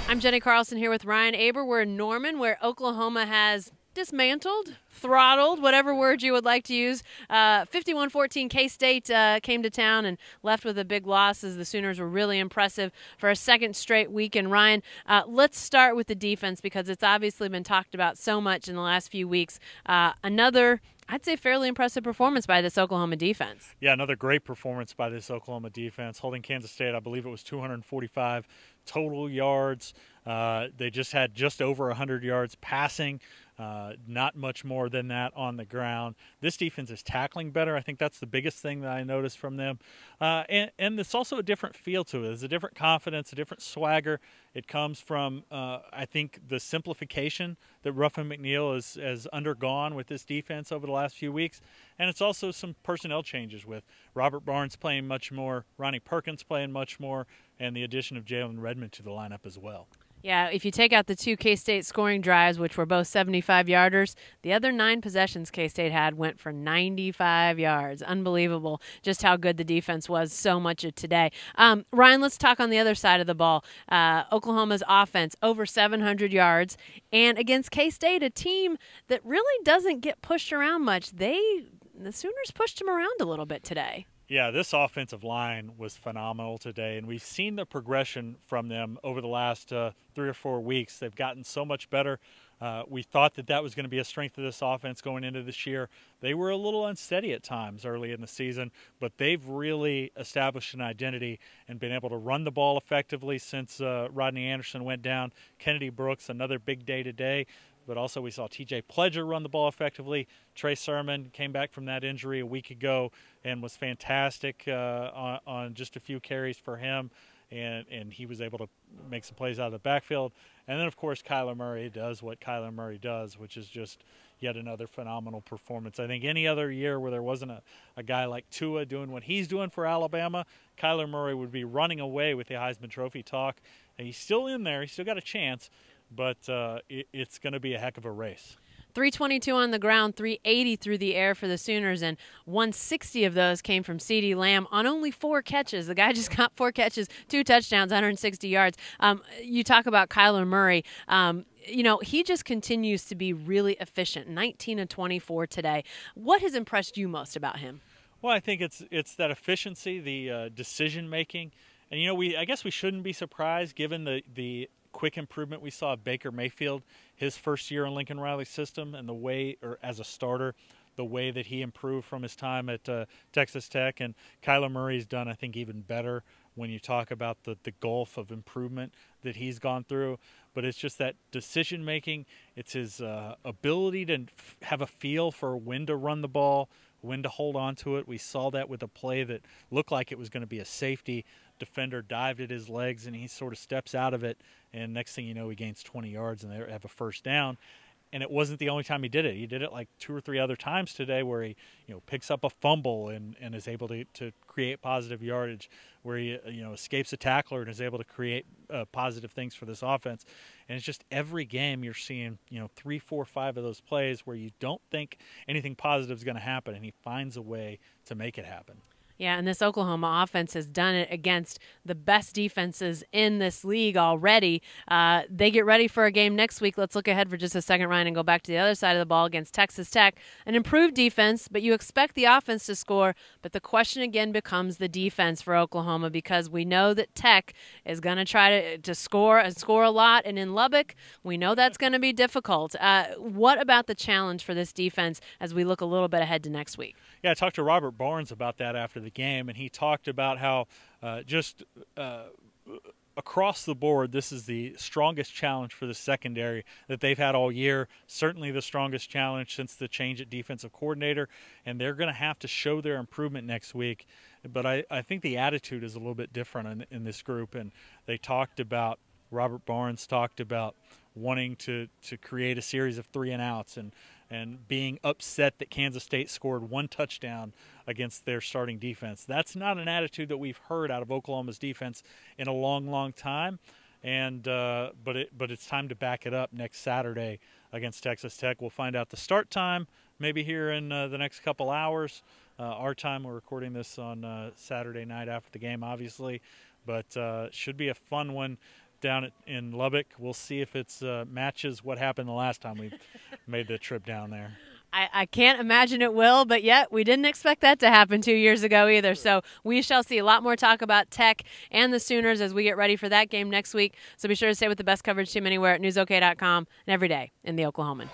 I'm Jenny Carlson here with Ryan Aber. We're in Norman, where Oklahoma has dismantled, throttled, whatever word you would like to use. 51-14 K-State came to town and left with a big loss as the Sooners were really impressive for a second straight week. And Ryan, let's start with the defense because it's obviously been talked about so much in the last few weeks. Another, I'd say, fairly impressive performance by this Oklahoma defense. Yeah, another great performance by this Oklahoma defense, holding Kansas State. I believe it was 245 total yards. They just had just over 100 yards passing. Not much more than that on the ground. This defense is tackling better. I think that's the biggest thing that I noticed from them. And it's also a different feel to it. There's a different confidence, a different swagger. It comes from, I think, the simplification that Ruffin McNeill has undergone with this defense over the last few weeks. And it's also some personnel changes with Robert Barnes playing much more, Ronnie Perkins playing much more, and the addition of Jalen Redmond to the lineup as well. Yeah, if you take out the two K-State scoring drives, which were both 75-yarders, the other 9 possessions K-State had went for 95 yards. Unbelievable just how good the defense was so much of today. Ryan, let's talk on the other side of the ball. Oklahoma's offense, over 700 yards. And against K-State, a team that really doesn't get pushed around much, the Sooners pushed them around a little bit today. Yeah, this offensive line was phenomenal today, and we've seen the progression from them over the last 3 or 4 weeks. They've gotten so much better. We thought that was going to be a strength of this offense going into this year. They were a little unsteady at times early in the season, but they've really established an identity and been able to run the ball effectively since Rodney Anderson went down. Kennedy Brooks, another big day today. But also we saw T.J. Pledger run the ball effectively. Trey Sermon came back from that injury a week ago and was fantastic on just a few carries for him, and he was able to make some plays out of the backfield. And then, of course, Kyler Murray does what Kyler Murray does, which is just yet another phenomenal performance. I think any other year where there wasn't a guy like Tua doing what he's doing for Alabama, Kyler Murray would be running away with the Heisman Trophy talk. And he's still in there. He's still got a chance. But it's going to be a heck of a race. 322 on the ground, 380 through the air for the Sooners, and 160 of those came from CeeDee Lamb on only 4 catches. The guy just got 4 catches, 2 touchdowns, 160 yards. You talk about Kyler Murray. He just continues to be really efficient, 19 of 24 today. What has impressed you most about him? Well, I think it's that efficiency, the decision-making. And, I guess we shouldn't be surprised given the quick improvement we saw of Baker Mayfield his first year in Lincoln Riley's system, and the way, or as a starter, the way that he improved from his time at Texas Tech. And Kyler Murray's done, I think, even better when you talk about the gulf of improvement that he's gone through. But it's just that decision making. It's his ability to have a feel for when to run the ball, when to hold on to it. We saw that with a play that looked like it was going to be a safety. Defender dived at his legs, and he sort of steps out of it, and next thing you know, he gains 20 yards, and they have a first down. And it wasn't the only time he did it. He did it like 2 or 3 other times today where he picks up a fumble and is able to create positive yardage, where he escapes a tackler and is able to create positive things for this offense. And it's just every game you're seeing 3, 4, 5 of those plays where you don't think anything positive is going to happen, and he finds a way to make it happen. Yeah, and this Oklahoma offense has done it against the best defenses in this league already. They get ready for a game next week. Let's look ahead for just a second, Ryan, and go back to the other side of the ball against Texas Tech. An improved defense, but you expect the offense to score. But the question again becomes the defense for Oklahoma, because we know that Tech is going to try to score a lot. And in Lubbock, we know that's going to be difficult. What about the challenge for this defense as we look a little bit ahead to next week? Yeah, I talked to Robert Barnes about that after the game, and he talked about how across the board, this is the strongest challenge for the secondary that they've had all year, certainly the strongest challenge since the change at defensive coordinator, and they're going to have to show their improvement next week. But I think the attitude is a little bit different in this group, and Robert Barnes talked about wanting to create a series of 3-and-outs and being upset that Kansas State scored 1 touchdown against their starting defense. That's not an attitude that we've heard out of Oklahoma's defense in a long, long time. And but it's time to back it up next Saturday against Texas Tech. We'll find out the start time maybe here in the next couple hours. Our time, we're recording this on Saturday night after the game, obviously. But should be a fun one. down in Lubbock. We'll see if it's matches what happened the last time we made the trip down there. I can't imagine it will, but yet we didn't expect that to happen 2 years ago either. So we shall see a lot more talk about Tech and the Sooners as we get ready for that game next week. So be sure to stay with the best coverage team anywhere at newsok.com and every day in the Oklahoman.